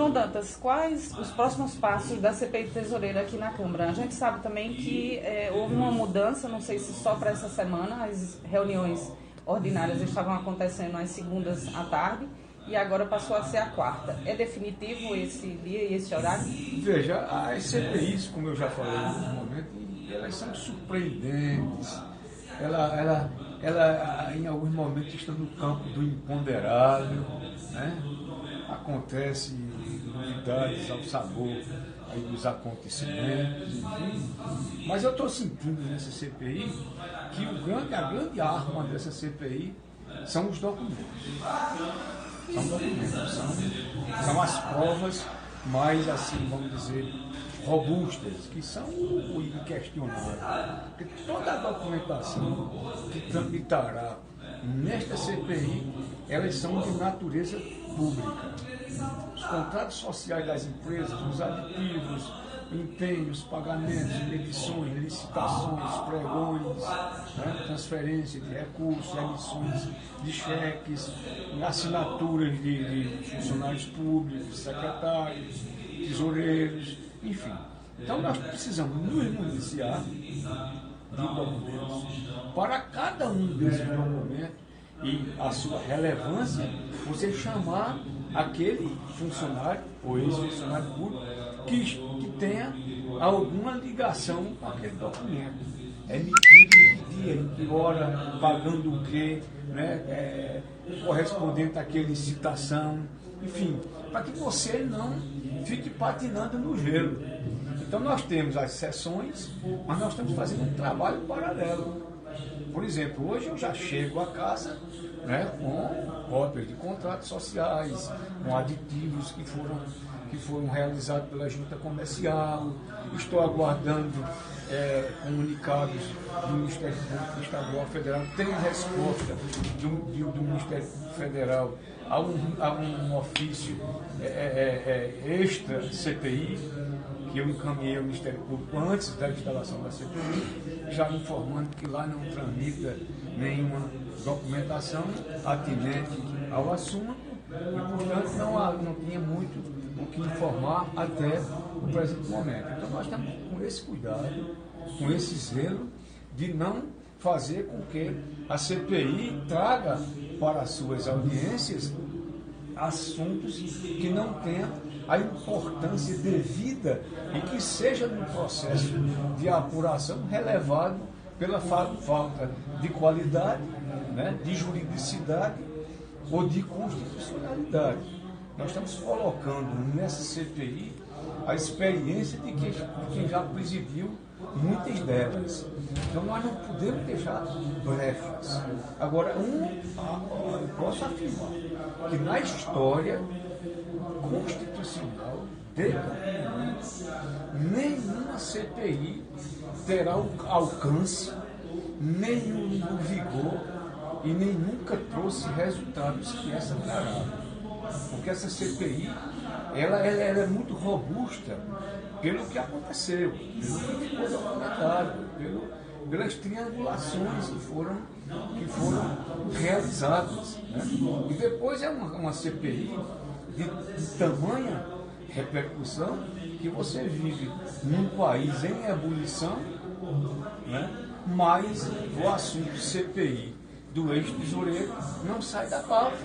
João Dantas, quais os próximos passos da CPI Tesoureira aqui na Câmara? A gente sabe também que houve uma mudança, não sei se só para essa semana, as reuniões ordinárias estavam acontecendo às segundas à tarde e agora passou a ser a quarta. É definitivo esse dia e esse horário? Veja, as CPIs, como eu já falei no momento, elas são surpreendentes. Ela em alguns momentos está no campo do imponderável, né? Acontece novidades ao sabor aí dos acontecimentos, enfim. Mas eu estou sentindo nessa CPI que a grande arma dessa CPI são os documentos. São documentos, são as provas mais, assim, vamos dizer, robustas, que são o inquestionável. Porque toda a documentação que tramitará nesta CPI, elas são de natureza pública. Os contratos sociais das empresas, os aditivos, empenhos, pagamentos, medições, licitações, pregões, né, transferência de recursos, emissões de cheques, assinaturas de funcionários públicos, secretários, tesoureiros, enfim. Então nós precisamos nos municiar de documentos para cada um desses documentos e a sua relevância, você chamar aquele funcionário ou ex-funcionário público que tenha alguma ligação com aquele documento. Emitido em que dia, em que hora, pagando o quê, né, correspondente àquela licitação, enfim, para que você não fique patinando no gelo. Então nós temos as sessões, mas nós estamos fazendo um trabalho paralelo. Por exemplo, hoje eu já chego a casa, né, com cópias de contratos sociais, com aditivos que foram realizados pela Junta Comercial. Estou aguardando comunicados do Ministério Público Estadual Federal. Tenho resposta do Ministério Público Federal a um ofício extra CPI, que eu encaminhei ao Ministério Público antes da instalação da CPI, já informando que lá não tramita nenhuma documentação atinente ao assunto e, portanto, não tinha muito o que informar até o presente momento. Então, nós estamos com esse cuidado, com esse zelo de não fazer com que a CPI traga para as suas audiências assuntos que não tenham a importância devida e que seja no processo de apuração relevado pela falta de qualidade, né, de juridicidade ou de constitucionalidade. Nós estamos colocando nessa CPI a experiência de quem já presidiu muitas delas. Então nós não podemos deixar brechas. Agora, eu posso afirmar que na história constitucional de Campinas, nenhuma CPI terá o alcance, nenhum vigor e nem nunca trouxe resultados que essa trará. Porque essa CPI ela é muito robusta pelo que aconteceu, pelo que ficou documentado, pelas triangulações que foram realizadas. Né? E depois é uma CPI de tamanha repercussão que você vive num país em ebulição, né? Mas o assunto CPI do ex-tesoureiro não sai da pauta.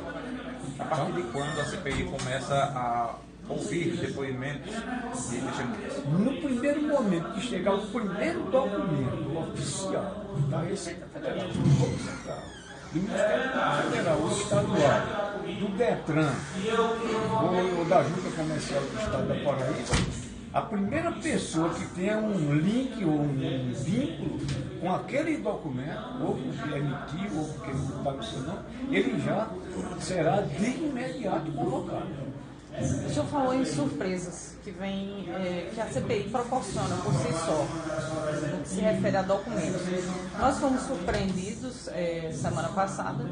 A partir de quando a CPI começa a ouvir depoimentos de testemunhas? No primeiro momento que chegar o primeiro documento oficial da Receita Federal, do Banco Central, do Ministério Público Federal ou estadual, do Detran ou da Junta Comercial do Estado da Paraíba, a primeira pessoa que tenha um link ou um vínculo com aquele documento, ou porque emitiu, ou porque não está no seu nome, ele já será de imediato convocado. O senhor falou em surpresas que a CPI proporciona por si só, no que se refere a documentos. Nós fomos surpreendidos semana passada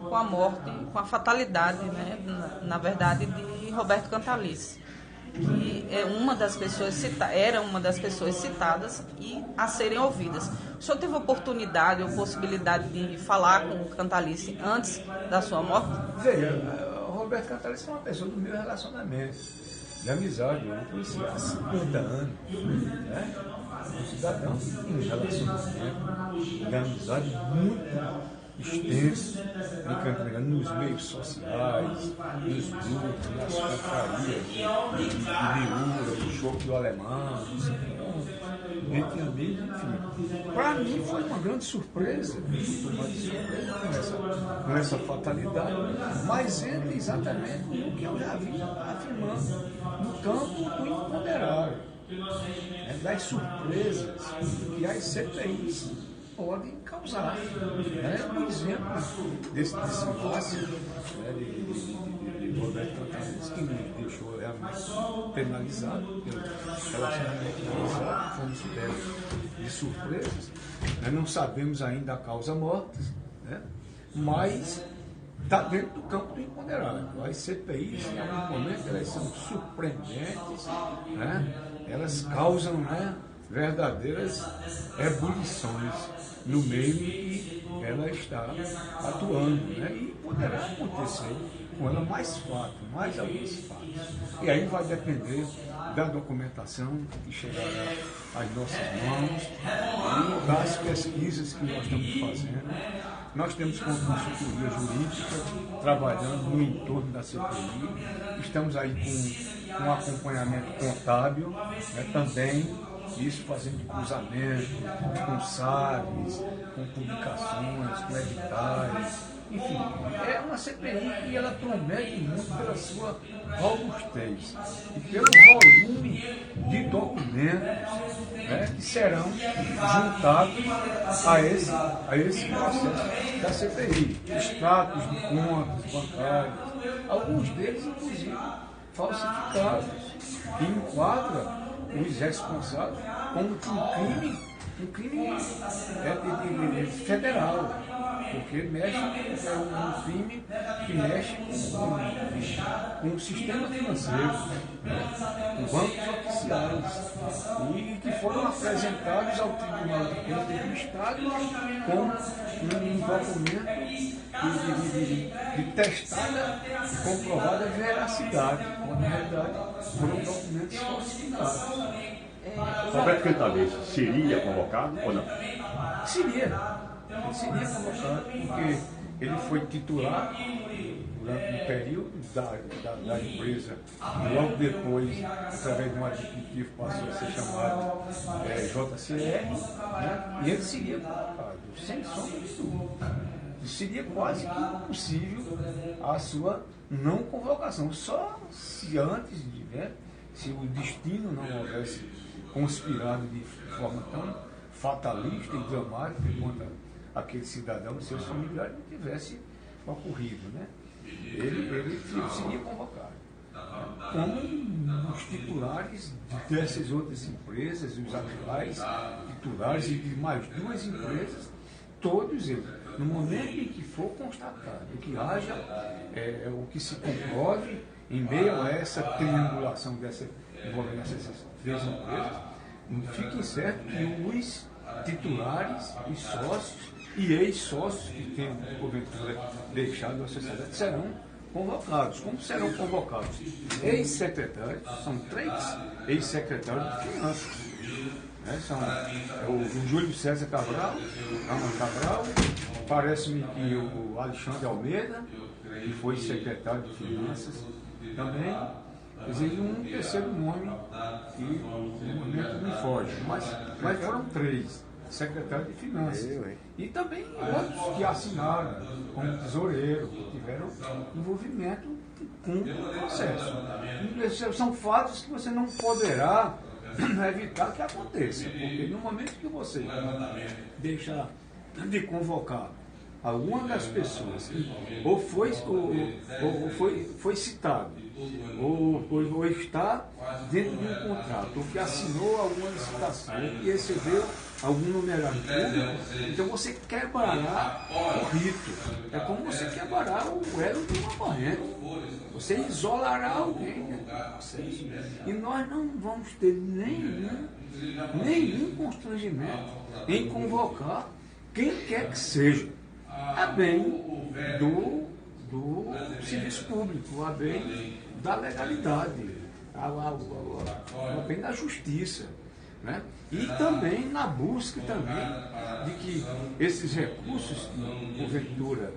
com a morte, com a fatalidade, né, na verdade, de Roberto Cantalice, que era uma das pessoas citadas e a serem ouvidas. O senhor teve oportunidade ou possibilidade de falar com o Cantalice antes da sua morte? Veja, Roberto Cantalice é uma pessoa do meu relacionamento. de amizade. Eu não conhecia há 50 anos. Né? Um cidadão em relacionamento de amizade muito extenso em Campina, nos meios sociais, nos grupos, nas confrarias de miúra, do choque do alemão, entre amigos, enfim. Para mim foi uma grande surpresa, com essa fatalidade, mas entra exatamente no que eu já vinha afirmando, no campo do imponderável, né, das surpresas que as CPIs podem causar. Um exemplo desse fácil, né, de Roberto Cantardes, que me deixou realmente penalizado pelo relacionamento penalizado, fomos pegos de surpresas. Não sabemos ainda a causa mortis, né, mas está dentro do campo do imponderável. As CPIs, em algum momento, elas são surpreendentes, né, elas causam, né, verdadeiras ebulições no meio em que ela está atuando, né? E poderá acontecer com ela mais fatos, mais alguns fatos. E aí vai depender da documentação que chegará às nossas mãos e das pesquisas que nós estamos fazendo. Nós temos como consultoria jurídica trabalhando no entorno da CPI, estamos aí com um acompanhamento contábil, né, também. Isso fazendo cruzamento com SAGs, com publicações, com editais, enfim, é uma CPI que ela promete muito pela sua robustez e pelo volume de documentos, né, que serão juntados a esse processo da CPI. Extratos de contas bancárias, alguns deles inclusive falsificados, que enquadram os responsáveis como um crime federal, porque mexe um crime que mexe com o sistema financeiro, com bancos oficiais, e que foram apresentados ao Tribunal de Contas do Estado como um documento de testada e comprovada veracidade, quando na realidade foram documentos falsificados. Roberto Cantardes seria convocado ou não? Seria convocado, porque ele foi titular durante um período da empresa, logo depois, através de um adjetivo, passou a ser chamado JCR, né? E ele seria convocado, sem sombra de dúvida. Seria quase que impossível a sua não convocação, só se antes de, né, se o destino não houvesse conspirado de forma tão fatalista e dramática contra aquele cidadão e seus familiares não tivesse ocorrido, né? Ele seria convocado, como os titulares dessas outras empresas, os atuais titulares e de mais duas empresas, todos eles, no momento em que for constatado que haja o que se comprove em meio a essa triangulação envolvendo essas três empresas, fiquem certo que os titulares, os sócios e ex-sócios que tenham, porventura, deixado a sociedade serão convocados. Como serão convocados? Ex-secretários, são 3 ex-secretários de Finanças. São o Júlio César Cabral, Amanda Cabral, parece-me que o Alexandre Almeida, que foi secretário de Finanças, também. Quer dizer, um terceiro nome que no momento me foge, mas foram 3 secretários de Finanças. E também outros que assinaram como tesoureiro, que tiveram envolvimento com o processo. São fatos que você não poderá evitar que aconteça, porque no momento que você deixar de convocar alguma das pessoas que ou foi citado, ou está dentro de um contrato, ou que assinou alguma licitação, ou que recebeu algum numerário público, então você quebrará o rito. É como você quebrará o elo de uma corrente. Você isolará alguém dentro do processo. E nós não vamos ter nenhum constrangimento em convocar quem quer que seja, a bem do serviço público, a bem da legalidade. bem da justiça. Né? E também na busca também de que esses recursos, porventura,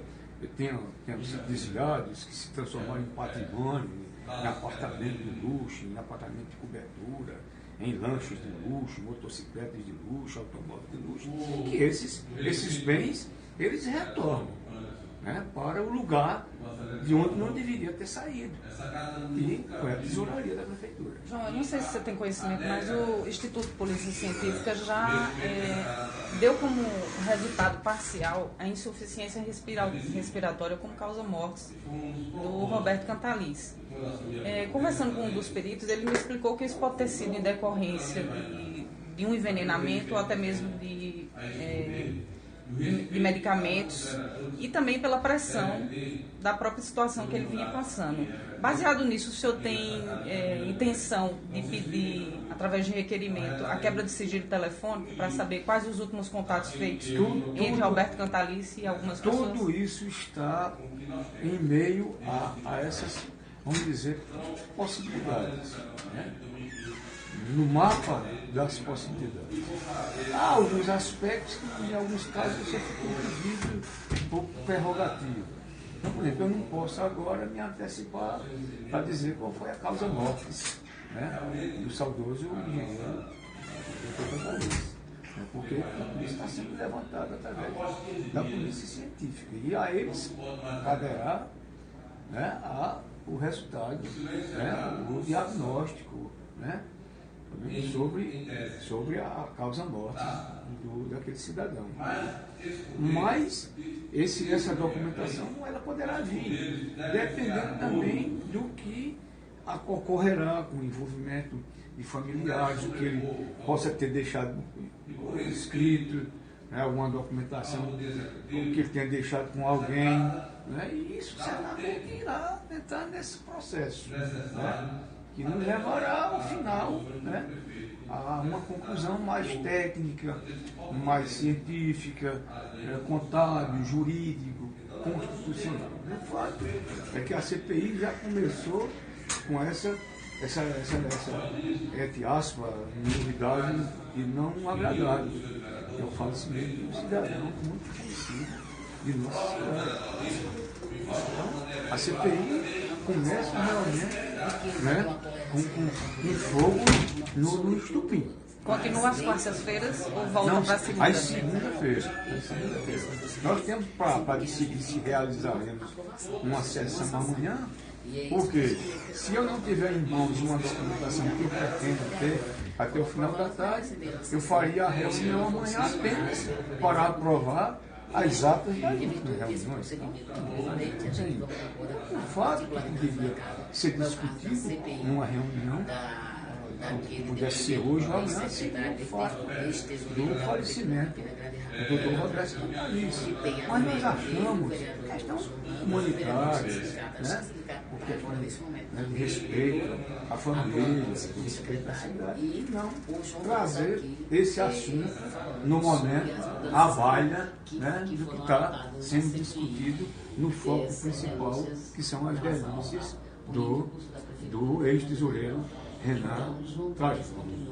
tenham sido desviados, que se transformaram em patrimônio, em apartamento de luxo, em apartamento de cobertura, em lanches de luxo, motocicletas de luxo, automóveis de luxo, que esses bens, eles retornam, né, para o lugar de onde não deveria ter saído, e foi a tesouraria da prefeitura. João, eu não sei se você tem conhecimento, mas o Instituto de Polícia Científica já deu como resultado parcial a insuficiência respiratória como causa-morte do Roberto Cantalice. Conversando com um dos peritos, ele me explicou que isso pode ter sido em decorrência de um envenenamento ou até mesmo de medicamentos e também pela pressão da própria situação que ele vinha passando. Baseado nisso, o senhor tem intenção de pedir, através de requerimento, a quebra de sigilo telefônico para saber quais os últimos contatos feitos entre Roberto Cantalice e algumas pessoas? Tudo isso está em meio a essas, vamos dizer, possibilidades, né? No mapa das possibilidades. Há alguns aspectos que, em alguns casos, você fica impedido por prerrogativa. Então, por exemplo, eu não posso agora me antecipar para dizer qual foi a causa mortis, né, do saudoso engenheiro Dr. Cantalice, né, porque tudo isso está sendo levantado através da polícia científica. E a eles caberá, né, o resultado, né, o diagnóstico, né, sobre a causa-morte daquele cidadão. Mas essa documentação ela poderá vir, dependendo também do que ocorrerá com o envolvimento de familiares, o que ele possa ter deixado escrito, né, alguma documentação, o que ele tenha deixado com alguém. Né, e isso certamente irá entrar nesse processo. Né, que nos levará ao final, né, a uma conclusão mais técnica, mais científica, contábil, jurídico, constitucional. O fato é que a CPI já começou com essa entre aspas, novidade e não agradável, que é o falecimento de um cidadão muito conhecido de nossa cidade. Então, a CPI começa realmente, né, com fogo no estupim. Continua às quartas-feiras ou volta para a segunda? Às segunda-feira. Nós temos para decidir se realizaremos uma sessão amanhã, porque se eu não tiver em mãos uma documentação que eu pretendo ter até o final da tarde, eu faria a reunião amanhã apenas para aprovar as atas das últimas reuniões. O fato que devia ser discutido numa reunião, que pudesse ser hoje ou amanhã, seria o fato do falecimento do Dr. Roberto Cantalice. Mas nós achamos questão humanitária, né? De respeito à família, de respeito à cidade, e não trazer esse assunto no momento à baila, né, do que está sendo discutido no foco principal, que são as denúncias do ex-tesoureiro Renan Trajano.